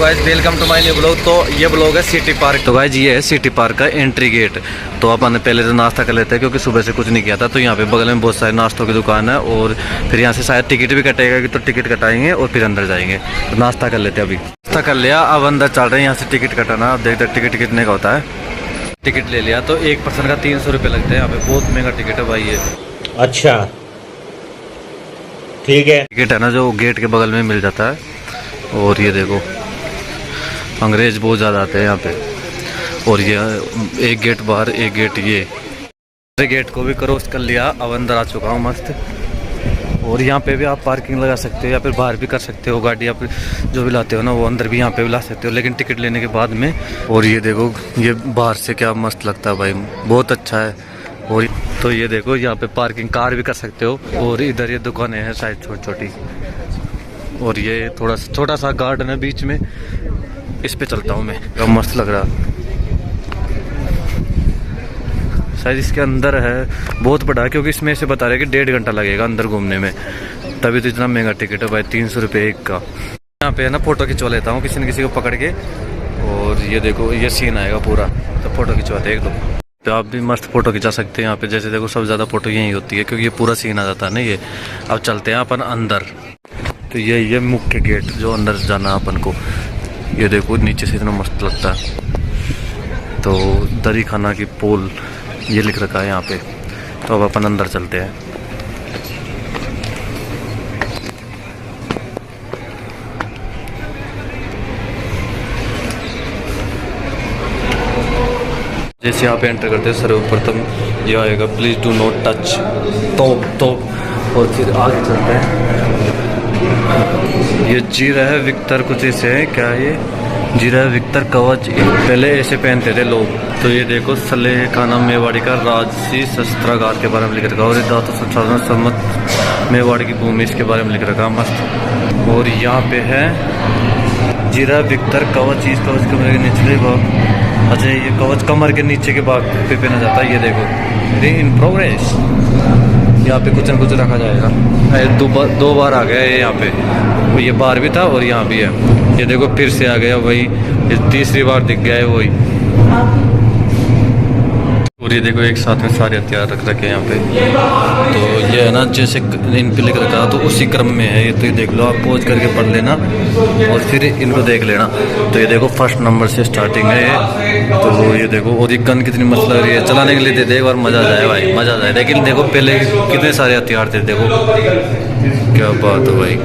Guys welcome to my new blog. तो ये blog है सिटी पार्क। तो गाइज ये है सिटी पार्क का एंट्री गेट। तो अपन पहले तो नाश्ता कर लेते हैं क्योंकि सुबह से कुछ नहीं किया था। तो यहाँ पे बगल में बहुत सारे नाश्तों की दुकान है और फिर यहाँ से शायद टिकट भी कटेगा, तो टिकट कटाएंगे और फिर अंदर जाएंगे। तो नाश्ता कर लेते हैं। अभी नाश्ता कर लिया, अब अंदर चल रहे हैं। यहाँ से टिकट कटाना, अब देखते टिकट कितने का होता है। टिकट ले लिया तो एक पर्सन का 300 रुपये लगते हैं। यहाँ पे बहुत महंगा टिकट है भाई ये। अच्छा ठीक है। टिकट है ना जो गेट के बगल में मिल जाता है। और ये देखो अंग्रेज बहुत ज़्यादा आते हैं यहाँ पे। और ये एक गेट बाहर, एक गेट ये गेट को भी क्रॉस कर लिया। अब अंदर आ चुका हूँ मस्त। और यहाँ पे भी आप पार्किंग लगा सकते हो या फिर बाहर भी कर सकते हो। गाड़ी आप जो भी लाते हो ना वो अंदर भी यहाँ पे भी ला सकते हो, लेकिन टिकट लेने के बाद में। और ये देखो ये बाहर से क्या मस्त लगता है भाई, बहुत अच्छा है। और तो ये देखो यहाँ पे पार्किंग कार भी कर सकते हो। और इधर ये दुकानें हैं शायद छोटी छोटी। और ये थोड़ा छोटा सा गार्डन है बीच में, इस पे चलता हूँ मैं। क्या मस्त लग रहा, शायद इसके अंदर है, बहुत बड़ा है क्योंकि इसमें से बता रहे कि 1.5 घंटा लगेगा अंदर घूमने में। तभी तो इतना महंगा टिकट है भाई, 300 रुपये एक का। यहाँ पे है ना फोटो खिंचवा लेता हूँ किसी न किसी को पकड़ के। और ये देखो ये सीन आएगा पूरा, तो फोटो खिंचवाते एक दो। तो आप भी मस्त फोटो खिंचा सकते हैं यहाँ पे। जैसे देखो सबसे ज़्यादा फोटो यही होती है क्योंकि ये पूरा सीन आ जाता है ना ये। अब चलते हैं अपन अंदर। तो ये मुख्य गेट जो अंदर जाना है अपन को। ये देखो नीचे से इतना मस्त लगता है। तो दरी खाना की पोल ये लिख रखा है यहाँ पे। तो अब अपन अंदर चलते हैं। जैसे यहाँ पे एंटर करते हैं सर्वप्रथम ये आएगा प्लीज डू नॉट टच तो और फिर आगे चलते हैं। ये जीरा है विक्टर, कुछ ऐसे है क्या ये जीरा है विक्टर कवच। पहले ऐसे पहनते थे लोग। तो ये देखो सलेह खाना मेवाड़ी का राजसी शस्त्रागार के बारे में लिख रखा है। और ये धातु संसाधन सम्मत मेवाड़ी की भूमि इसके बारे में लिख रखा मस्त। और यहाँ पे है जीरा विक्टर कवच। इस कवच कमरे के निचले भाग, अच्छा ये कवच कमर के नीचे के भाग पे पहना जाता है। ये देखो इन प्रोग्रेस। यहाँ पे कुछ न कुछ रखा जाएगा। दो बार आ गया यहाँ पे, ये बार भी था और यहाँ भी है। ये देखो फिर से आ गया वही, ये तीसरी बार दिख गया है वही। और ये देखो एक साथ में सारे हथियार रख रखे हैं यहाँ पे। तो ये है ना जैसे इन पे लिख रखा तो उसी क्रम में है ये। तो ये देख लो, आप पॉज करके पढ़ लेना और फिर इनको देख लेना। तो ये देखो फर्स्ट नंबर से स्टार्टिंग है ये। तो ये देखो, और ये गन कितनी मस्त लग रही है, चलाने के लिए दे दे एक बार, मजा आ जाए भाई, मजा आ जाए। लेकिन देखो पहले कितने सारे हथियार थे, देखो क्या बात है भाई।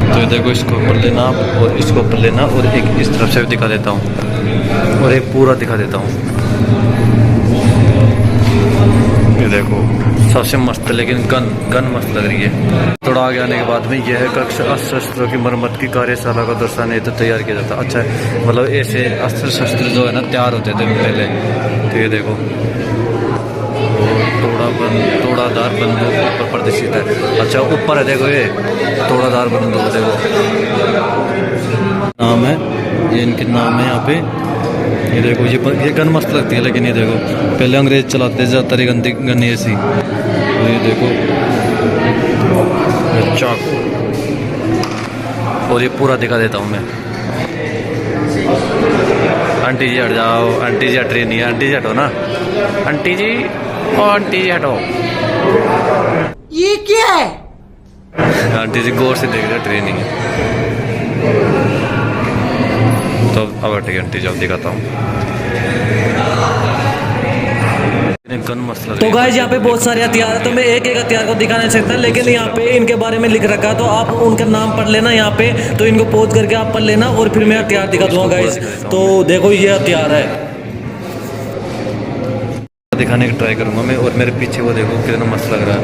तो ये देखो इसको पढ़ लेना आप और इसको पढ़ लेना। और एक इस तरफ से भी दिखा देता हूँ और एक पूरा दिखा देता हूँ। ये देखो सबसे मस्त, लेकिन गन मस्त लग रही है। थोड़ा आगे आने के बाद में यह है कक्ष अस्त्र शस्त्रों की मरम्मत की कार्यशाला का दर्शाने हेतु तैयार किया जाता। अच्छा है, मतलब ऐसे अस्त्र शस्त्र जो है ना तैयार होते थे पहले। तो ये देखो तोड़ादार बंदूक ऊपर प्रदर्शित है। अच्छा ऊपर है देखो ये तोड़ादार बंदूक, देखो नाम है ये, इनके नाम है यहाँ पे। ये देखो ये गन मस्त लगती है, लेकिन ये देखो पहले अंग्रेज चलाते ज़्यादातर गन ऐसी। तो ये देखो चाकू, और ये पूरा दिखा देता हूँ मैं। आंटी जी हट जाओ, आंटी जी हट रही नहीं है, आंटी जी हटो ना, आंटी जी ओ आंटी जी हटो। ये क्या है? आंटी जी गौर से देख रहे, ट्रेनिंग है। तो अब ठीक है आंटी जी, अब दिखाता हूँ। तो गाइस यहाँ पे बहुत सारे हथियार है, तो मैं एक एक हथियार को दिखा नहीं सकता, लेकिन यहाँ पे इनके बारे में लिख रखा है। तो आप उनका नाम पढ़ लेना यहाँ पे। तो इनको पोज करके आप पढ़ लेना और फिर मैं हथियार दिखा दूंगा गाइस। तो देखो ये हथियार है, दिखाने की ट्राई करूंगा मैं। और मेरे पीछे वो देखो कितना मस्त लग रहा है।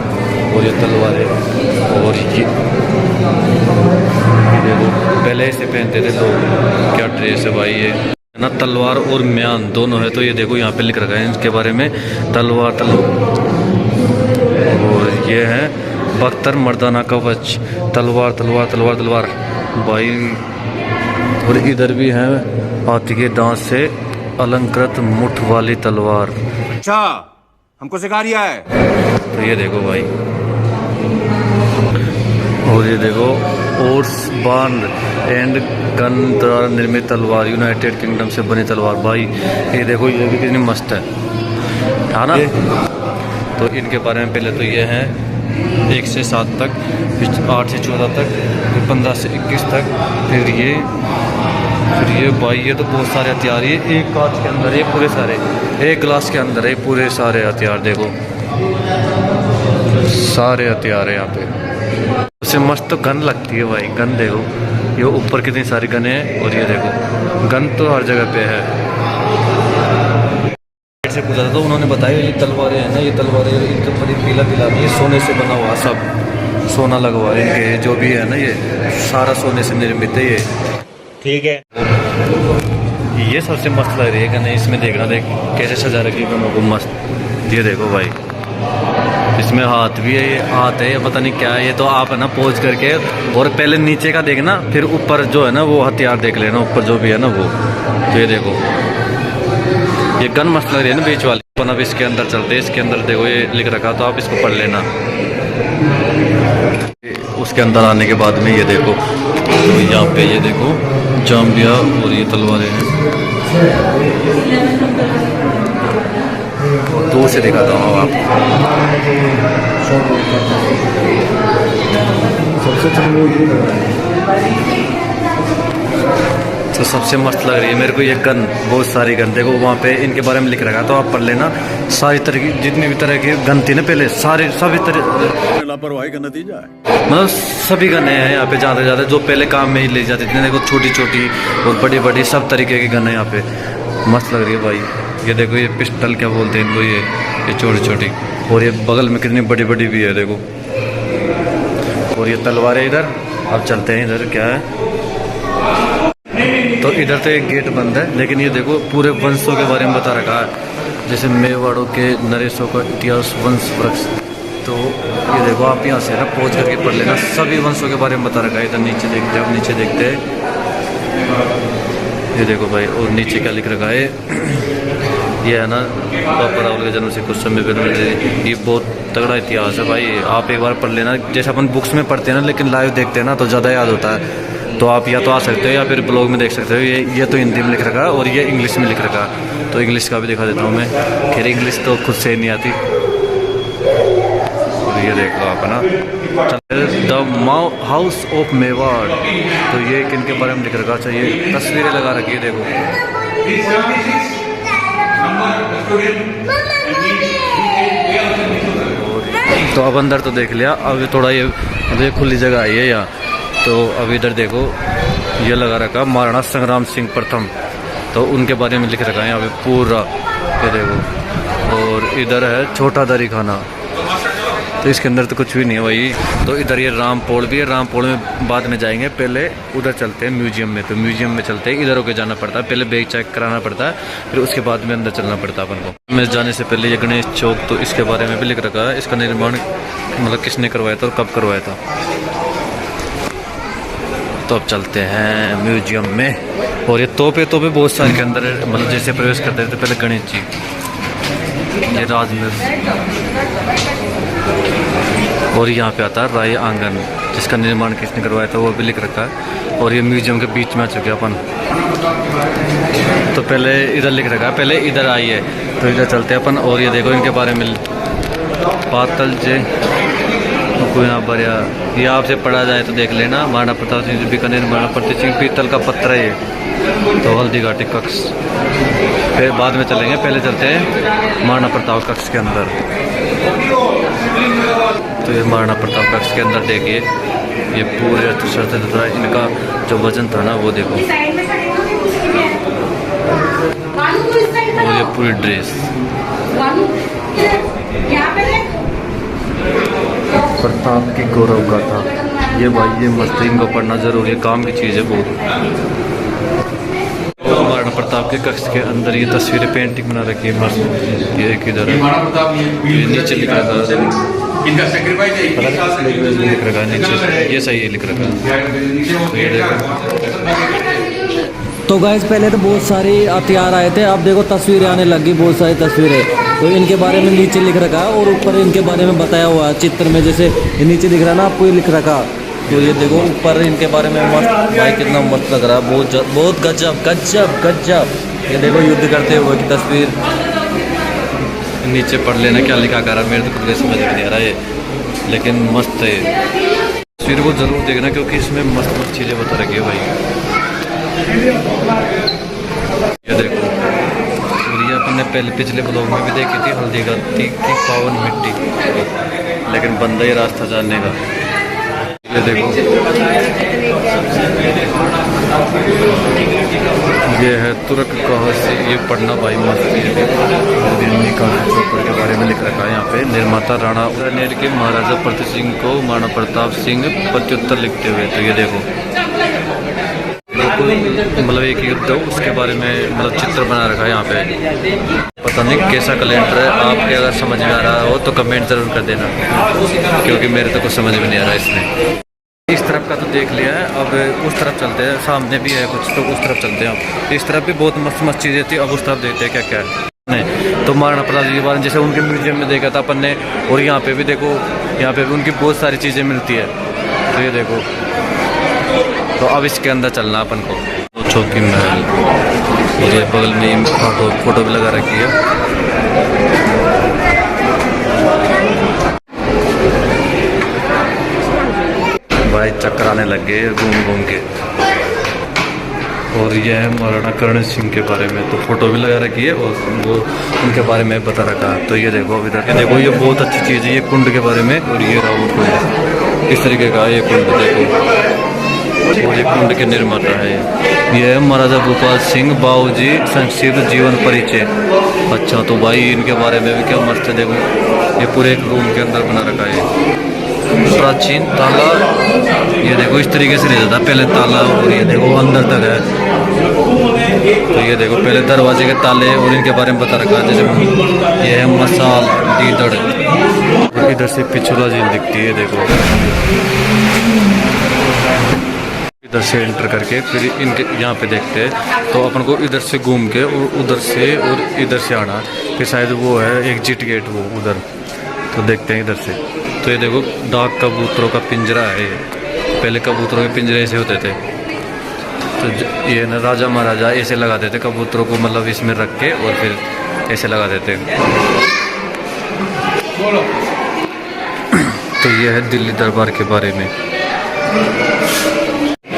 और ये तलवार है। और ये देखो पहले से पहनते थे लोग, क्या ड्रेस है भाई ये ना, तलवार और म्यान दोनों है। तो ये देखो यहाँ पे लिख रखा है इसके बारे में, तलवार। और ये है बख्तर मर्दाना कवच, तलवार तलवार तलवार तलवार भाई। और इधर भी है हाथी के दांत से अलंकृत मुठ वाली तलवार। अच्छा हमको सिखा रिया है। तो ये देखो भाई, और ये देखो ओर्स बार्न एंड गन द्वारा निर्मित तलवार, यूनाइटेड किंगडम से बनी तलवार। भाई ये देखो, ये भी कितनी मस्त है ना। तो इनके बारे में पहले तो ये है 1 से 7 तक, फिर 8 से 14 तक, फिर 15 से 21 तक, फिर ये भाई ये तो बहुत सारे हथियार। ये एक कांच के अंदर ये पूरे सारे, एक ग्लास के अंदर है पूरे सारे हथियार। देखो सारे हथियार है यहाँ पे। उससे मस्त तो गन लगती है भाई, गन देखो ये ऊपर कितनी सारी गन है। और ये देखो गन तो हर जगह पे है। से पूछा था तो उन्होंने बताया ये तलवारें हैं ना, ये तलवारें इनके ऊपर पीला पीला, ये सोने से बना हुआ, सब सोना लगवा है इनके, जो भी है ना ये सारा सोने से निर्मित है ये। ठीक है। ये सबसे मस्त लग रही है गन। इसमें देखना, देख कैसे सजा रखी है गनों को मस्त। ये देखो भाई, इसमें हाथ भी है, ये हाथ है, ये पता नहीं क्या है। ये तो आप है ना पोज करके, और पहले नीचे का देखना, फिर ऊपर जो है ना वो हथियार देख लेना, ऊपर जो भी है ना वो। तो ये देखो ये गन मस्त लग रही है ना बीच वाली। अपन अब इसके अंदर चलते हैं। इसके अंदर देखो ये लिख रखा, तो आप इसको पढ़ लेना। उसके अंदर आने के बाद में ये देखो, तो यहाँ पे ये देखो जाम्बिया और ये तलवारें हैं। दूर से दिखाता हूँ आपको। तो सबसे मस्त लग रही है मेरे को ये गन, बहुत सारी गन। देखो वहाँ पे इनके बारे में लिख रखा है, तो आप पढ़ लेना। सारी तरह की जितनी भी तरह की गन थी ना पहले, सारे सभी तरह लापरवाही का नतीजा है। मतलब सभी गनें हैं यहाँ पे ज़्यादा से ज़्यादा, जो पहले काम में ही ले जाती थी। देखो छोटी छोटी और बड़ी बड़ी सब तरीके की गन है यहाँ पे। मस्त लग रही है भाई। ये देखो ये पिस्टल क्या बोलते हैं इनको, ये छोटी छोटी, और ये बगल में कितनी बड़ी बड़ी भी है देखो। और ये तलवारें इधर। अब चलते हैं इधर क्या है। तो इधर तो एक गेट बंद है, लेकिन ये देखो पूरे वंशों के बारे में बता रखा है, जैसे मेवाड़ों के नरेशों का इतिहास, वंश वृक्ष। तो ये देखो आप यहाँ से ना पहुँच करके पढ़ लेना, सभी वंशों के बारे में बता रखा है। इधर नीचे देखते हैं, अब नीचे देखते हैं। ये देखो भाई, और नीचे क्या लिख रखा है, ये है ना बाबा राहुल के जन्म से कुछ समय पहले। ये बहुत तगड़ा इतिहास है भाई, आप एक बार पढ़ लेना। जैसे अपन बुक्स में पढ़ते हैं ना, लेकिन लाइव देखते हैं ना तो ज़्यादा याद होता है। तो आप या तो आ सकते हो या फिर ब्लॉग में देख सकते हो। ये तो हिंदी में लिख रखा है और ये इंग्लिश में लिख रखा है। तो इंग्लिश का भी दिखा देता हूँ मैं। खैर इंग्लिश तो खुद से नहीं आती। और ये देखो आप है ना, द हाउस ऑफ मेवाड़। तो ये किनके बारे में लिख रखा है। अच्छा ये तस्वीरें लगा रखी है देखो। तो अब अंदर तो देख लिया, अब थोड़ा ये खुली जगह आई है यहाँ। तो अब इधर देखो ये लगा रखा महाराणा संग्राम सिंह प्रथम, तो उनके बारे में लिख रखा है यहाँ पे पूरा। ये देखो, और इधर है छोटा दरी खाना। तो इसके अंदर तो कुछ भी नहीं है भाई। तो इधर ये रामपोल भी है, रामपोल में बाद में जाएंगे। पहले उधर चलते हैं म्यूजियम में। तो म्यूजियम में चलते हैं, इधर होके जाना पड़ता है, पहले बैग चेक कराना पड़ता है, फिर उसके बाद में अंदर चलना पड़ता है अपन को। में जाने से पहले ये गणेश चौक, तो इसके बारे में भी लिख रखा है। इसका निर्माण मतलब किसने करवाया था और कब करवाया था। तो अब चलते हैं म्यूजियम में। और ये तोपे बहुत सारे के अंदर, मतलब जैसे प्रवेश करते थे पहले गणेश जी, ये राजमहल। और यहाँ पे आता है राय आंगन, जिसका निर्माण किसने करवाया था वो भी लिख रखा है। और ये म्यूजियम के बीच में आ चुके अपन। तो पहले इधर लिख रखा है, पहले इधर आइए। तो इधर चलते हैं अपन। और ये देखो इनके बारे में, पातल जे कोई यहाँ पर, ये आपसे पढ़ा जाए तो देख लेना। महाराणा प्रताप सिंह बीकानेर, महाराणा प्रताप सिंह पीतल का पत्र है ये। तो हल्दी घाटी कक्ष फिर बाद में चलेंगे, पहले चलते हैं महाराणा प्रताप कक्ष के अंदर। तो ये महाराणा प्रताप कक्ष के अंदर देखिए, ये पूरे शस्त्र, इनका जो वजन था ना वो देखो, और ये पूरी ड्रेस। प्रताप की गौरव का था ये भाई। ये मस्त, इनको पढ़ना जरूरी है, काम की चीज़ है बहुत। महाराणा प्रताप के कक्ष के अंदर ये तस्वीरें पेंटिंग बना रखी है मस्त। ये एक इधर है, ये नीचे लिख रखा है, लिख रखा है नीचे, ये सही है लिख रखा है। तो ये देखो। तो गाइस पहले तो बहुत सारे हथियार आए थे, अब देखो तस्वीरें आने लगी, बहुत सारी तस्वीरें। तो इनके बारे में नीचे लिख रखा है और ऊपर इनके बारे में बताया हुआ है चित्र में। जैसे नीचे दिख रहा है ना आपको, ये लिख रखा तो ये देखो ऊपर इनके बारे में मस्त भाई कितना मस्त लग रहा है, बहुत गजब गजब गजब। ये देखो युद्ध करते हुए की तस्वीर। नीचे पढ़ लेना क्या लिखा कर रहा है, मेरे तो खुद समझ में नहीं आ रहा है, लेकिन मस्त है। तस्वीर को जरूर देखना क्योंकि इसमें मस्त मस्त चीज़ें बता रखी है भाई। ये देखो, और ये अपन ने पहले पिछले ब्लॉग में भी देखी थी हल्दी घाटी की पावन मिट्टी, लेकिन बंदा ही रास्ता जानने का। ये देखो, ये है तुर्क कहाँ से, ये पढ़ना भाई मस्त है। चौपर के बारे में लिख रखा है यहाँ पे। निर्माता राणा अनेर के महाराजा प्रताप सिंह को महाराणा प्रताप सिंह प्रत्युत्तर लिखते हुए। तो ये देखो, मतलब एक युद्ध उसके बारे में मतलब चित्र बना रखा है यहाँ पे। पता नहीं कैसा कैलेंडर है, आपके अगर समझ में आ रहा हो तो कमेंट जरूर कर देना, क्योंकि मेरे तो कुछ समझ में नहीं आ रहा इसमें। इस तरफ का तो देख लिया है, अब उस तरफ चलते हैं। सामने भी है कुछ, तो उस तरफ चलते हैं। अब इस तरफ भी बहुत मस्त मस्त चीज़ें थी, अब उस तरफ देखते हैं क्या क्या है। नहीं तो महाराणा प्रताप जी के बारे में जैसे उनके म्यूजियम में देखा था अपन ने, और यहाँ पे भी देखो, यहाँ पे भी उनकी बहुत सारी चीज़ें मिलती है। तो ये देखो, तो अब इसके अंदर चलना अपन को। तो चौकी महल, और ये बगल में फोटो भी लगा रखी है। भाई चक्कर आने लग गए घूम घूम के। और यह है महाराणा कर्ण सिंह के बारे में, तो फोटो भी लगा रखी है और वो उनके बारे में बता रखा। तो ये देखो, अभी तक ये देखो, ये बहुत अच्छी चीज़ है, ये कुंड के बारे में। और ये राउत कुंड इस तरीके का ये कुंड देखो, और ये कुंड के निर्माता है। यह है महाराजा भूपाल सिंह बाबूजी संक्षिप्त जीवन परिचय। अच्छा, तो भाई इनके बारे में भी क्या मस्त है। देखो, ये पूरे एक रूम के अंदर बना रखा है। प्राचीन ताला, ये देखो इस तरीके से रहता था पहले ताला, और ये देखो अंदर तक है। तो ये देखो पहले दरवाजे के ताले, और इनके बारे में बता रखा है। जैसे ये है मसाल दीदड़, और इधर से पिछुला झील दिखती है। देखो इधर से एंटर करके फिर इनके यहाँ पे देखते हैं, तो अपन को इधर से घूम के और उधर से और इधर से आना। फिर शायद वो है एग्जिट गेट, वो उधर। तो देखते हैं इधर से। तो ये देखो, डाक कबूतरों का पिंजरा है। पहले कबूतरों के पिंजरे ऐसे होते थे, तो ये ना राजा महाराजा ऐसे लगा देते कबूतरों को, मतलब इसमें रख के, और फिर ऐसे लगा देते। तो ये है दिल्ली दरबार के बारे में।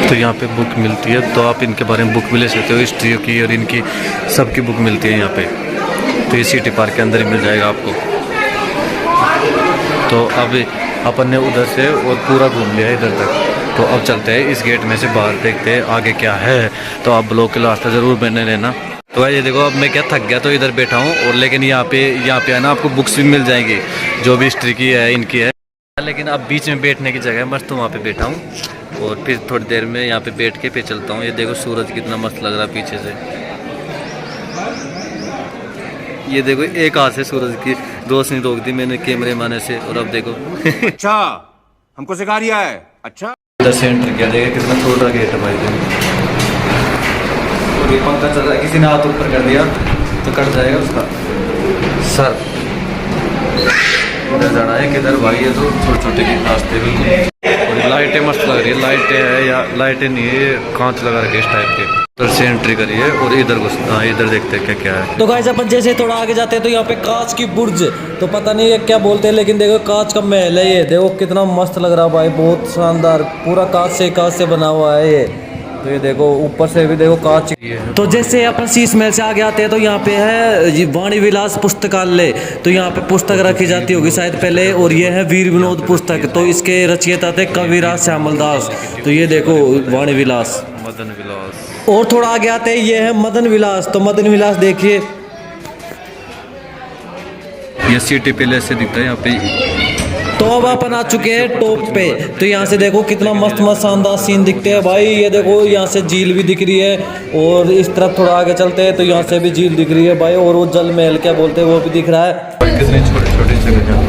तो यहाँ पे बुक मिलती है, तो आप इनके बारे में बुक भी ले सकते हो, हिस्ट्री की और इनकी सबकी बुक मिलती है यहाँ पे। तो ये सिटी पार्क के अंदर ही मिल जाएगा आपको। तो अब अपन ने उधर से और पूरा घूम लिया इधर तक, तो अब चलते हैं इस गेट में से बाहर, देखते हैं आगे क्या है। तो आप ब्लॉग के लास्ट जरूर बने रहना। तो भाई ये देखो, अब मैं क्या थक गया, तो इधर बैठा हूँ। और लेकिन यहाँ पे है ना, आपको बुक्स भी मिल जाएंगी जो भी हिस्ट्री की है, इनकी है। लेकिन अब बीच में बैठने की जगह है मस्त, तो वहाँ पे बैठा हूँ। और फिर थोड़ी देर में यहाँ पे बैठ के फिर चलता हूँ। ये देखो सूरज कितना मस्त लग रहा है पीछे से। ये देखो, एक हाथ से सूरज की रोशनी रोक दी मैंने कैमरे माने से, और अब देखो। अच्छा, हमको सिखा रिया है। अच्छा, इधर से एंटर किया, देखिए कितना छोटा गेट है भाई। और ये पंखा चल रहा है, किसी ने हाथ ऊपर कर दिया तो कट जाएगा उसका सर। इधर जाना है किधर भाई, ये तो छोटे छोटे रास्ते बिल्कुल। और लाइटें मस्त लग रही है, लाइटें है या लाइटें नहीं है, कांच लगा रखे इस टाइप के। इधर से एंट्री करिए और इधर इधर देखते हैं क्या क्या है। तो गाइस अपन जैसे थोड़ा आगे जाते हैं तो यहाँ पे कांच की बुर्ज, तो पता नहीं ये क्या बोलते हैं, लेकिन देखो कांच का महल है ये। देखो कितना मस्त लग रहा है भाई, बहुत शानदार, पूरा कांच से बना हुआ है ये। तो ये देखो ऊपर से भी देखो कांच। तो जैसे अपन शीश महल से आगे आते हैं तो यहाँ पे है वाणी विलास पुस्तकालय। तो यहाँ पे पुस्तक रखी जाती होगी शायद पहले, और ये है वीर विनोद पुस्तक। तो इसके रचयिता थे कविराज श्यामल दास। तो ये देखो वाणी विलास, मदन विलास। और थोड़ा आगे आते हैं, ये है मदन विलास। तो मदन विलास देखिए, ये सिटी पैलेस से दिखता है यहाँ पे। तो अब अपन आ चुके हैं टॉप पे। तो यहाँ से देखो कितना मस्त मस्त शानदार सीन दिखते हैं भाई। ये देखो यहाँ से झील भी दिख रही है, और इस तरफ थोड़ा आगे चलते हैं तो यहाँ से भी झील दिख रही है भाई, और वो जल महल क्या बोलते हैं वो भी दिख रहा है। कितनी छोटी छोटी जगह है,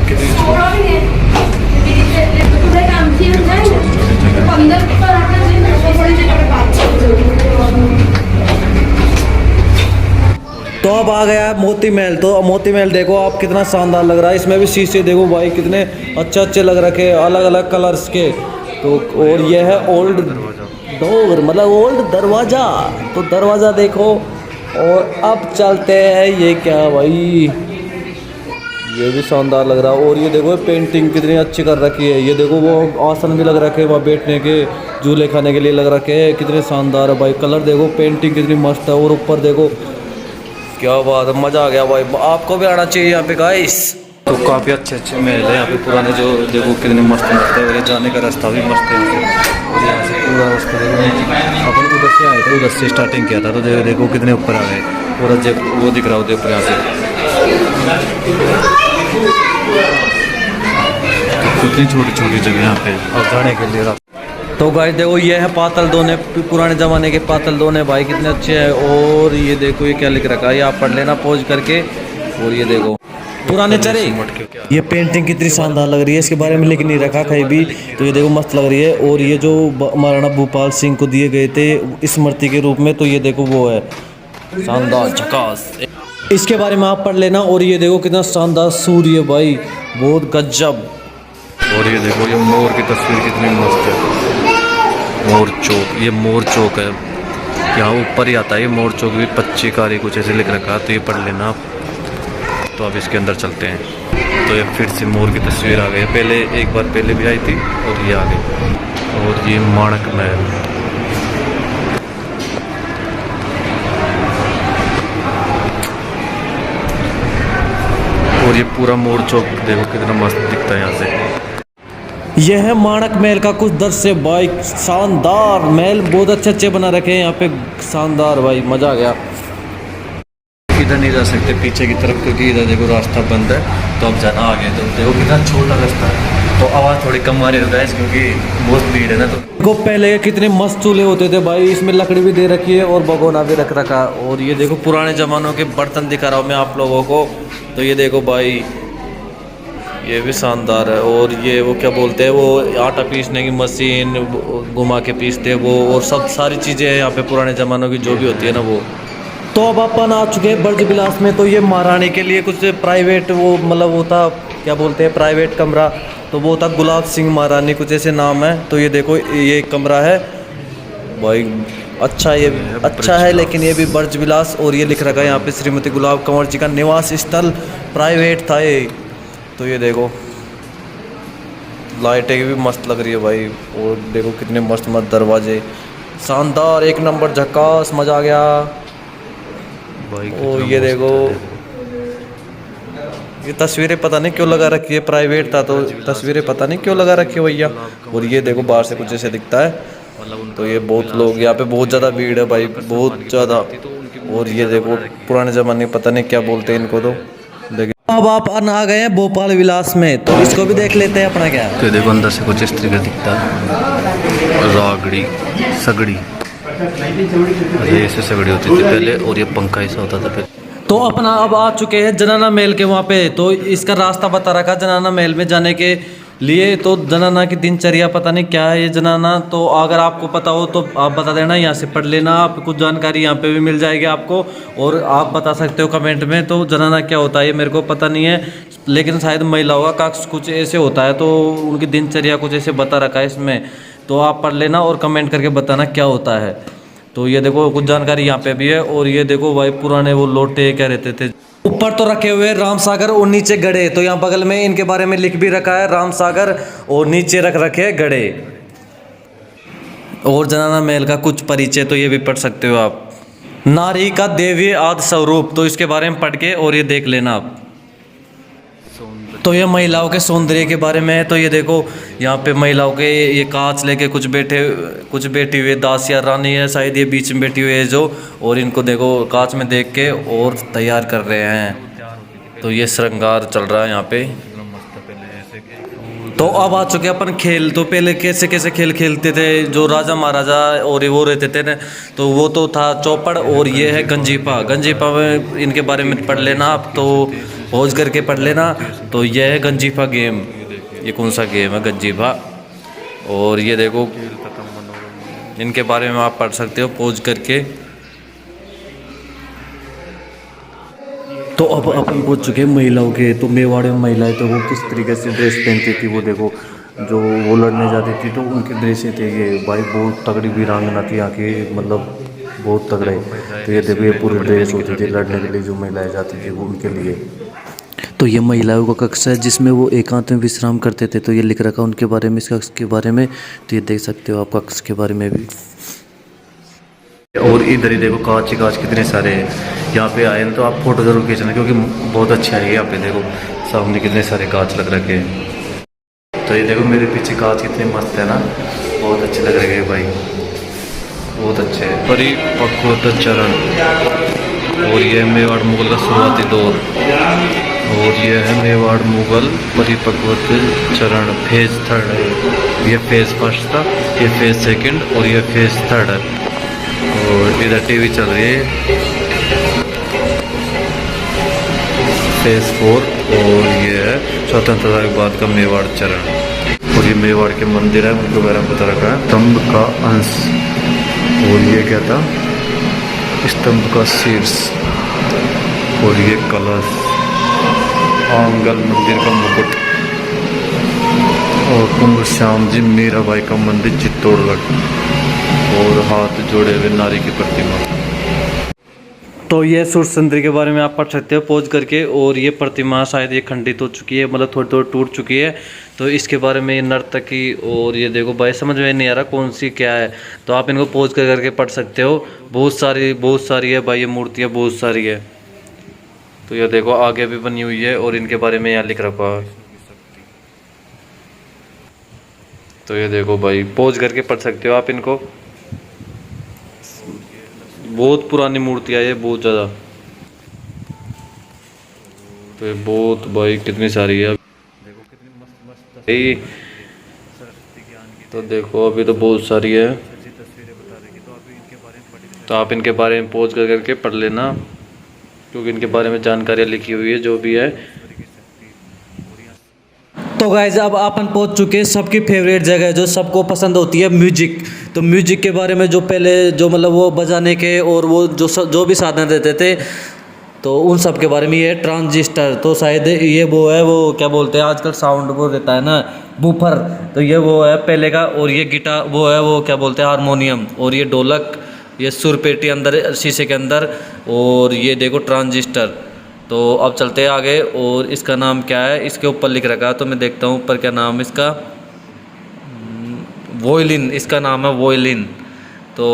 कितनी तो अब आ गया है मोती महल। तो मोती महल देखो आप कितना शानदार लग रहा है। इसमें भी शीशे देखो भाई कितने अच्छे अच्छे लग रखे हैं, अलग अलग कलर्स के। तो और ये है ओल्ड डोर मतलब ओल्ड दरवाज़ा। तो दरवाज़ा देखो। और अब चलते हैं, ये क्या भाई, ये भी शानदार लग रहा है। और ये देखो पेंटिंग कितनी अच्छी कर रखी है। ये देखो वो आसन भी लग रखे हैं वहाँ बैठने के, झूले खाने के लिए लग रखे हैं। कितने शानदार है भाई, कलर देखो, पेंटिंग कितनी मस्त है। और ऊपर देखो क्या बात है, मज़ा आ गया भाई। आपको भी आना चाहिए यहाँ पे गाइस। तो काफ़ी अच्छे अच्छे महल है यहाँ पे पुराने, जो देखो कितने मस्त मस्त है। और ये जाने का रास्ता भी मस्त है यहाँ से। और यहाँ से पूरा रास्ता देखो, अपन उधर से आए थे, उधर से स्टार्टिंग किया था। तो देखो कितने ऊपर आ गए। पूरा वो दिख रहा होता है ऊपर यहाँ से, कितनी छोटी छोटी जगह यहाँ पे और जाने के लिए रास्ता। तो गाइस देखो ये है पातल दोने, पुराने ज़माने के पातल दोने भाई कितने अच्छे हैं। और ये देखो ये क्या लिख रखा है, ये आप पढ़ लेना पॉज करके। और ये देखो पुराने चरे, ये पेंटिंग कितनी शानदार लग रही है, इसके बारे में लिख नहीं रखा कहीं भी। तो ये देखो मस्त लग रही है। और ये जो महाराणा भूपाल सिंह को दिए गए थे स्मृति के रूप में, तो ये देखो वो है शानदार झकास, इसके बारे में आप पढ़ लेना। और ये देखो कितना शानदार सूर्य भाई, बहुत गजब। और ये देखो ये मोर की तस्वीर कितनी मस्त है। मोर चौक, ये मोर चौक है, यहाँ ऊपर ही आता है ये मोर चौक भी, 25 कारी कुछ ऐसे लिख रखा है। तो ये पढ़ लेना आप। तो अब इसके अंदर चलते हैं। तो ये फिर से मोर की तस्वीर आ गई है, पहले एक बार पहले भी आई थी और ये आ गई। और ये माणक महल, और ये पूरा मोर चौक देखो कितना मस्त दिखता है यहाँ से। यह है माणक महल का कुछ दृश्य भाई, शानदार महल, बहुत अच्छे अच्छे बना रखे हैं यहाँ पे, शानदार भाई, मजा आ गया। इधर नहीं जा सकते पीछे की तरफ, क्योंकि इधर देखो रास्ता बंद है। तो अब जाना आगे, तो देखो कितना छोटा रास्ता है। तो आवाज़ थोड़ी कम आ रही है गाइस, क्योंकि बहुत भीड़ है ना। तो पहले कितने मस्त चूल्हे होते थे भाई, इसमें लकड़ी भी दे रखी है और भगोना भी रख रखा। और ये देखो पुराने ज़मानों के बर्तन दिखा रहा हूँ मैं आप लोगों को। तो ये देखो भाई, ये भी शानदार है। और ये वो क्या बोलते हैं, वो आटा पीसने की मशीन, घुमा के पीसते हैं वो, और सब सारी चीज़ें यहाँ पे पुराने ज़मानों की जो भी होती है ना वो। तो अब अपन आ चुके हैं ब्रज विलास में। तो ये महारानी के लिए कुछ प्राइवेट वो मतलब वो था, क्या बोलते हैं, प्राइवेट कमरा। तो वो था गुलाब सिंह महारानी कुछ ऐसे नाम है। तो ये देखो ये कमरा है भाई, अच्छा ये अच्छा है, लेकिन ये भी ब्रज विलास। और ये लिख रखा है यहाँ पे श्रीमती गुलाब कंवर जी का निवास स्थल प्राइवेट था ये। तो ये देखो लाइटें भी मस्त लग रही है भाई। और देखो कितने मस्त मस्त दरवाजे, शानदार, एक नंबर, झकास, मज़ा आ गया भाई। और ये देखो ये तस्वीरें पता नहीं क्यों लगा रखी है, प्राइवेट था तो तस्वीरें पता नहीं क्यों लगा रखी है भैया। और ये देखो बाहर से कुछ ऐसे दिखता है। तो ये बहुत लोग यहाँ पे, बहुत ज़्यादा भीड़ है भाई, बहुत ज़्यादा। और ये देखो पुराने ज़माने पता नहीं क्या बोलते हैं इनको। तो देखिए अब आप आ गए हैं भोपाल विलास में, तो इसको भी देख लेते हैं अपना क्या। तो देखो अंदर से कुछ इस तरीके दिखता है, रागड़ी सगड़ी, ये ऐसे सगड़ी होती थी पहले। और ये पंखा ऐसा होता था पहले। तो अपना अब आ चुके हैं जनाना महल के वहाँ पे। तो इसका रास्ता बता रखा जनाना महल में जाने के लिए। तो जनाना की दिनचर्या पता नहीं क्या है ये जनाना, तो अगर आपको पता हो तो आप बता देना, यहाँ से पढ़ लेना आप, कुछ जानकारी यहाँ पे भी मिल जाएगी आपको। और आप बता सकते हो कमेंट में। तो जनाना क्या होता है ये मेरे को पता नहीं है, लेकिन शायद महिलाओं का कक्ष कुछ ऐसे होता है। तो उनकी दिनचर्या कुछ ऐसे बता रखा है इसमें। तो आप पढ़ लेना और कमेंट करके बताना क्या होता है। तो ये देखो कुछ जानकारी यहाँ पे भी है। और ये देखो भाई पुराने वो लोटे क्या रहते थे, ऊपर तो रखे हुए राम सागर और नीचे गड़े। तो यहाँ बगल में इनके बारे में लिख भी रखा है राम सागर, और नीचे रख रखे गड़े। और जनाना महल का कुछ परिचय तो ये भी पढ़ सकते हो आप, नारी का देवी आदि स्वरूप। तो इसके बारे में पढ़ के और ये देख लेना आप। तो ये महिलाओं के सौंदर्य के बारे में है। तो ये देखो यहाँ पे महिलाओं के ये कांच लेके कुछ बैठी हुई दास या रानी है शायद, ये बीच में बैठी हुई है जो। और इनको देखो कांच में देख के और तैयार कर रहे हैं। तो ये श्रृंगार चल रहा है यहाँ पे। तो अब आ चुके अपन खेल। तो पहले कैसे कैसे खेल खेलते थे जो राजा महाराजा और वो रहते थे ना, तो वो तो था चौपड़। और ये है गंजीफा। गंजीफा में इनके बारे में पढ़ लेना आप, तो पॉज करके पढ़ लेना। तो ये है गंजीफा गेम, ये कौन सा गेम है गंजीफा। और ये देखो इनके बारे में आप पढ़ सकते हो पॉज करके। तो अब अपन पहुंच चुके हैं महिलाओं के। तो मेवाड़ में महिलाएं तो वो किस तरीके से ड्रेस पहनती थी वो देखो, जो वो लड़ने जाती थी तो उनकी ड्रेसें थे ये भाई, बहुत तगड़ी वीरांगना थी यहाँ की, मतलब बहुत तगड़े। तो ये देखो ये पूरी ड्रेस होती थी लड़ने के लिए, जो महिलाएं जाती थी वो उनके लिए। तो ये महिलाओं का कक्ष है जिसमें वो एकांत में विश्राम करते थे। तो ये लिख रखा उनके बारे में, इस कक्ष के बारे में। तो ये देख सकते हो आप कक्ष के बारे में भी। और इधर ही देखो कांच ही कांच कितने सारे हैं। यहाँ पे आए ना तो आप फोटो जरूर खींचना, क्योंकि बहुत अच्छा है। यहाँ पे देखो सामने कितने सारे कांच लग रखे हैं। तो ये देखो मेरे पीछे कांच कितने मस्त है ना, बहुत अच्छे लग रहे हैं भाई, बहुत अच्छे है। परिपक्वता चरण, और ये मेवाड़ मुगल का शुरुआती दौर, और ये है मेवाड़ मुगल परिपक्वता चरण फेज 3 है। ये फेज 1 था, ये फेज 2 और ये फेज 3 है। और इधर टीवी चल रही है फेज 4, और ये है स्वतंत्रता के बाद का मेवाड़ चरण। और ये मेवाड़ के मंदिर है, उनके बारे में बता रखा है। स्तंभ का अंश, और ये क्या था, स्तंभ का शीर्ष, और ये कलश, आंगल मंदिर का मुकुट, और कुंभ श्याम जी मीराबाई का मंदिर चित्तौड़गढ़, और हाथ जोड़े हुए नारी की प्रतिमा। तो ये सूर्य चंद्र के बारे में आप पढ़ सकते हो पॉज करके। और ये प्रतिमा शायद ये खंडित हो चुकी है, मतलब थोड़ी थोड़ी टूट चुकी है। तो इसके बारे में ये नर्तकी, और ये देखो भाई समझ में नहीं आ रहा कौन सी क्या है, तो आप इनको पॉज कर करके पढ़ सकते हो। बहुत सारी है भाई, ये मूर्तियाँ बहुत सारी है। तो ये देखो आगे भी बनी हुई है, और इनके बारे में यहाँ लिख रखा है। तो ये देखो भाई पॉज करके पढ़ सकते हो आप इनको। बहुत पुरानी मूर्तियाँ है, बहुत ज़्यादा। तो ये बहुत भाई कितनी सारी है, देखो कितनी मस्त तो देखो अभी तो बहुत सारी है। तो आप इनके बारे में पॉज कर करके पढ़ लेना, क्योंकि इनके बारे में जानकारियाँ लिखी हुई है जो भी है। तो गाइज अब अपन पहुंच चुके हैं सबकी फेवरेट जगह, जो सबको पसंद होती है, म्यूजिक। तो म्यूजिक के बारे में जो पहले जो मतलब वो बजाने के और वो जो भी साधन रहते थे, तो उन सब के बारे में ये ट्रांजिस्टर। तो शायद ये वो है, वो क्या बोलते हैं आजकल साउंड वो रहता है ना, बूफर। तो ये वो है पहले का। और ये गिटार वो है, वो क्या बोलते हैं हारमोनियम। और ये ढोलक, ये सुरपेटी अंदर शीशे के अंदर। और ये देखो ट्रांजिस्टर। तो अब चलते हैं आगे। और इसका नाम क्या है, इसके ऊपर लिख रखा है, तो मैं देखता हूँ ऊपर क्या नाम इसका, वोयलिन, इसका नाम है वोयलिन। तो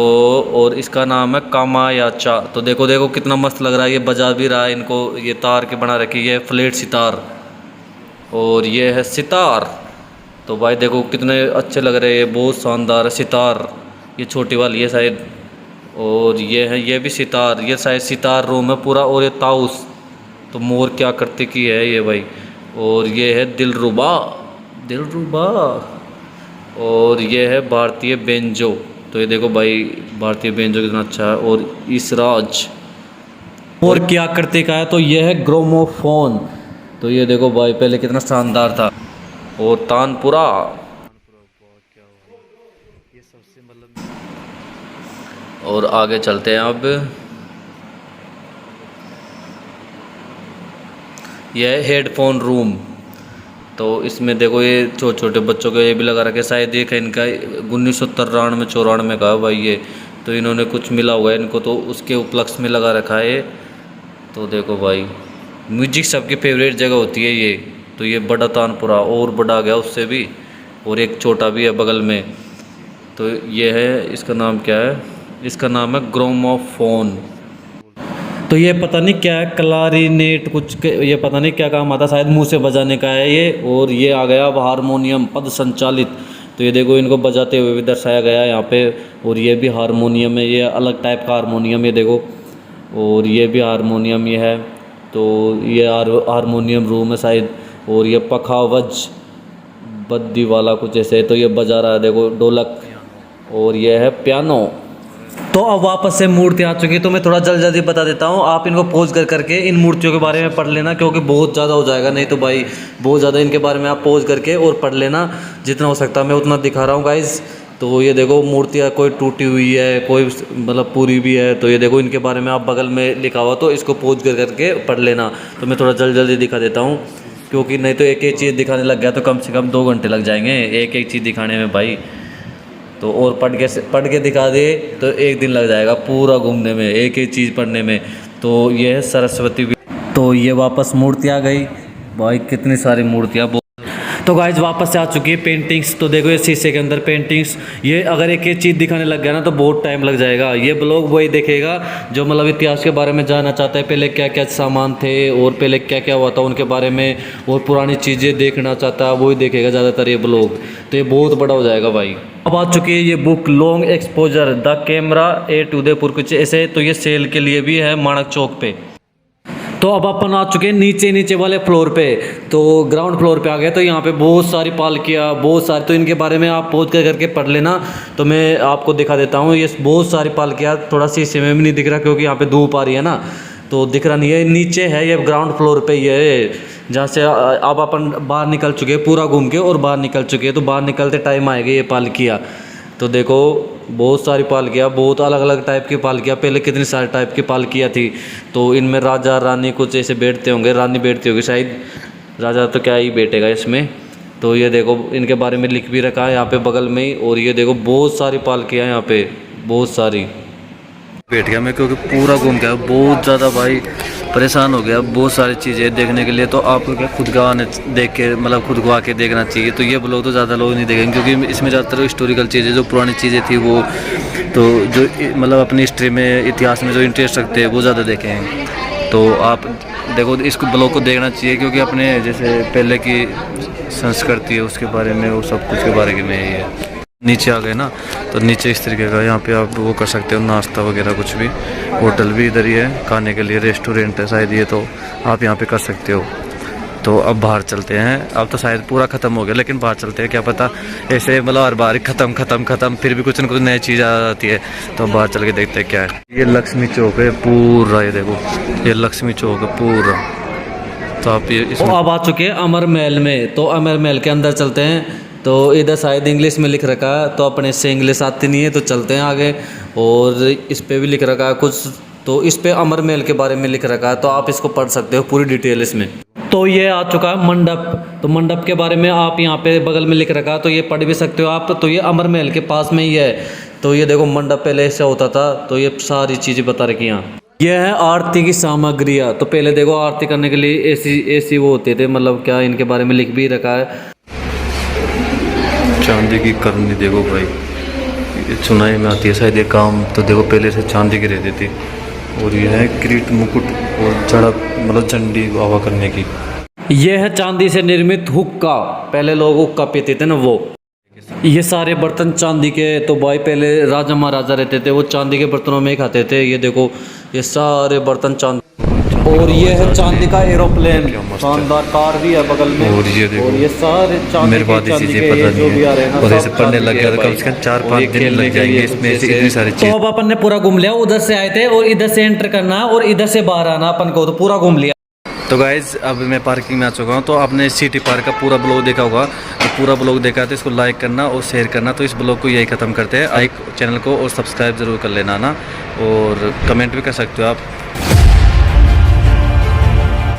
और इसका नाम है कामायाचा। तो देखो देखो कितना मस्त लग रहा है, ये बजा भी रहा है इनको, ये तार के बना रखी है, फ्लेट सितार। और ये है सितार। तो भाई देखो कितने अच्छे लग रहे हैं, ये बहुत शानदार है सितार। ये छोटी वाली है शायद। और ये है, ये भी सितार, ये शायद सितार रूम है पूरा। और ये ताउस, तो मोर क्या करते की है ये भाई। और ये है दिलरुबा, दिलरुबा। और ये है भारतीय बेंजो। तो ये देखो भाई भारतीय बेंजो कितना अच्छा है। और इसराज, और क्या करते का है, तो ये है ग्रोमोफोन। तो ये देखो भाई पहले कितना शानदार था। और तानपुरा, और आगे चलते हैं अब। यह है हेडफोन रूम। तो इसमें देखो ये छोटे छोटे बच्चों के ये भी लगा रखे, शायद ये इनका 1993-94 का भाई ये। तो इन्होंने कुछ मिला हुआ है इनको, तो उसके उपलक्ष्य में लगा रखा है। तो देखो भाई म्यूजिक सबकी फेवरेट जगह होती है ये। तो ये बड़ा तानपुरा, और बड़ा गया उससे भी, और एक छोटा भी है बगल में। तो ये है, इसका नाम क्या है, इसका नाम है ग्रोमोफोन। तो ये पता नहीं क्या है, क्लारिनेट कुछ ये पता नहीं क्या काम आता, शायद मुंह से बजाने का है ये। और ये आ गया अब हारमोनियम पद संचालित। तो ये देखो इनको बजाते हुए भी दर्शाया गया यहाँ पे। और ये भी हारमोनियम है, ये अलग टाइप का हारमोनियम, ये देखो। और ये भी हारमोनियम ये है। तो ये हारमोनियम रूम है शायद। और ये पखावज बद्दी वाला कुछ ऐसे। तो ये बजा रहा है देखो ढोलक। और ये है पियानो। तो अब वापस से मूर्ति आ चुकी है, तो मैं थोड़ा जल्दी बता देता हूँ। आप इनको पोज कर करके इन मूर्तियों के बारे में पढ़ लेना, क्योंकि बहुत ज़्यादा हो जाएगा, नहीं तो भाई बहुत ज़्यादा इनके बारे में आप पोज करके और पढ़ लेना। जितना हो सकता है मैं उतना दिखा रहा हूँ गाइज़। तो ये देखो मूर्तियाँ कोई टूटी हुई है, कोई मतलब पूरी भी है। तो ये देखो इनके बारे में आप बगल में लिखा हुआ, तो इसको पोज कर करके पढ़ लेना। तो मैं थोड़ा जल्दी दिखा देता हूँ, क्योंकि नहीं तो एक एक चीज़ दिखाने लग गया तो कम से कम 2 घंटे लग जाएंगे एक एक चीज़ दिखाने में भाई। तो और पढ़ के दिखा दे तो 1 दिन लग जाएगा पूरा घूमने में, एक एक चीज़ पढ़ने में। तो ये है सरस्वती। तो ये वापस मूर्ति आ गई भाई, कितनी सारी मूर्तियाँ। तो गाइज वापस से आ चुकी है पेंटिंग्स। तो देखो ये शीशे के अंदर पेंटिंग्स, ये अगर एक एक चीज़ दिखाने लग गया ना तो बहुत टाइम लग जाएगा। ये ब्लॉग वही देखेगा जो मतलब इतिहास के बारे में जानना चाहता है, पहले क्या क्या सामान थे और पहले क्या क्या हुआ था उनके बारे में, और पुरानी चीज़ें देखना चाहता है वही देखेगा ज़्यादातर ये ब्लॉग। तो ये बहुत बड़ा हो जाएगा भाई। अब आ चुकी है ये book long exposure the camera at Udaipur, कुछ ऐसे। तो ये सेल के लिए भी है माणक चौक पे। तो अब अपन आ चुके हैं नीचे वाले फ्लोर पे। तो ग्राउंड फ्लोर पे आ गए। तो यहाँ पे बहुत सारी पालकियाँ, बहुत सारी, तो इनके बारे में आप पहुँच करके पढ़ लेना। तो मैं आपको दिखा देता हूँ, ये बहुत सारी पालकियाँ, थोड़ा शीशे में भी नहीं दिख रहा क्योंकि यहाँ पे धूप आ रही है ना, तो दिख रहा नहीं है। नीचे है ये ग्राउंड फ्लोर पे, ये जहाँ से अब अपन बाहर निकल चुके हैं पूरा घूम के, और बाहर निकल चुके हैं। तो बाहर निकलते टाइम आएगी ये पालकियाँ। तो देखो बहुत सारी पालकियाँ, बहुत अलग अलग टाइप की पालकियाँ, पहले कितनी सारी टाइप की पालकियाँ थी। तो इनमें राजा रानी कुछ ऐसे बैठते होंगे, रानी बैठती होगी शायद, राजा तो क्या ही बैठेगा इसमें। तो ये देखो इनके बारे में लिख भी रखा है यहाँ पे बगल में ही। और ये देखो बहुत सारी पालकियाँ यहाँ पे, बहुत सारी। बैठ गया मैं क्योंकि पूरा घूम गया, बहुत ज़्यादा भाई परेशान हो गया, बहुत सारी चीज़ें देखने के लिए। तो आपको क्या खुद का आने देख के मतलब खुद को आके देखना चाहिए। तो ये ब्लॉग तो ज़्यादा लोग नहीं देखेंगे क्योंकि इसमें ज़्यादातर हिस्टोरिकल चीज़ें, जो पुरानी चीज़ें थी वो, तो जो मतलब अपनी हिस्ट्री में इतिहास में जो इंटरेस्ट रखते हैं वो ज़्यादा देखेंगे। तो आप देखो इसको ब्लॉग को देखना चाहिए क्योंकि अपने जैसे पहले की संस्कृति है उसके बारे में, वो सब कुछ के बारे में है। नीचे आ गए ना, तो नीचे इस तरीके का यहाँ पे आप वो कर सकते हो, नाश्ता वगैरह कुछ भी। होटल भी इधर ही है, खाने के लिए रेस्टोरेंट है शायद ये, तो आप यहाँ पे कर सकते हो। तो अब बाहर चलते हैं। अब तो शायद पूरा ख़त्म हो गया, लेकिन बाहर चलते हैं, क्या पता ऐसे मतलब हर बार ख़त्म फिर भी कुछ न कुछ नई चीज़ आ जाती है। तो बाहर चल के देखते हैं क्या है। ये लक्ष्मी चौक है पूरा, ये देखो ये लक्ष्मी चौक है पूरा। तो आप ये इसमें अब आ चुके हैं अमर महल में। तो अमर महल के अंदर चलते हैं। तो इधर शायद इंग्लिश में लिख रखा है, तो अपने से इंग्लिश आती नहीं है, तो चलते हैं आगे। और इस पे भी लिख रखा है कुछ, तो इस पे अमर महल के बारे में लिख रखा है, तो आप इसको पढ़ सकते हो पूरी डिटेल इसमें। तो ये आ चुका है मंडप। तो मंडप के बारे में आप यहाँ पे बगल में लिख रखा है, तो ये पढ़ भी सकते हो आप। तो ये अमर महल के पास में ही है। तो ये देखो मंडप पहले ऐसा होता था, तो ये सारी चीज़ें बता रखी यहाँ। यह है आरती की सामग्रियाँ। तो पहले देखो आरती करने के लिए ऐसी वो होते थे, मतलब क्या इनके बारे में लिख भी रखा है। चांदी की करनी देखो भाई, चुनाई में आती है शायद ये काम। तो देखो पहले से चांदी की रहती थी। और ये है किरीट मुकुट और झड़प, मतलब झंडी हवा करने की। यह है चांदी से निर्मित हुक्का, पहले लोग हुक्का पीते थे ना वो। ये सारे बर्तन चांदी के। तो भाई पहले राजा महाराजा रहते थे, वो चांदी के बर्तनों में ही खाते थे। ये देखो ये सारे बर्तन चांदी। और ये है चांदी का एरोप्लेन, शानदार कार भी है बगल में। और ये देखो, और ये सारे चांदी के जो भी आ रहे हैं ना, और ऐसे पढ़ने लग गया तो कम से कम 4-5 दिन लग जाएंगे इसमें इतनी सारी चीज़। तो अब अपन ने पूरा घूम लिया, उधर से आए थे और इधर से एंटर करना है और इधर से बाहर आना अपन को, तो पूरा घूम लिया। तो गाइज अब मैं पार्किंग में आ चुका हूँ। तो आपने सिटी पार्क का पूरा ब्लॉग देखा होगा, तो पूरा ब्लॉग देखा तो इसको लाइक करना और शेयर करना। तो इस ब्लॉग को यही ख़त्म करते हैं। लाइक चैनल को और सब्सक्राइब ज़रूर कर लेना ना, और कमेंट भी कर सकते हो आप।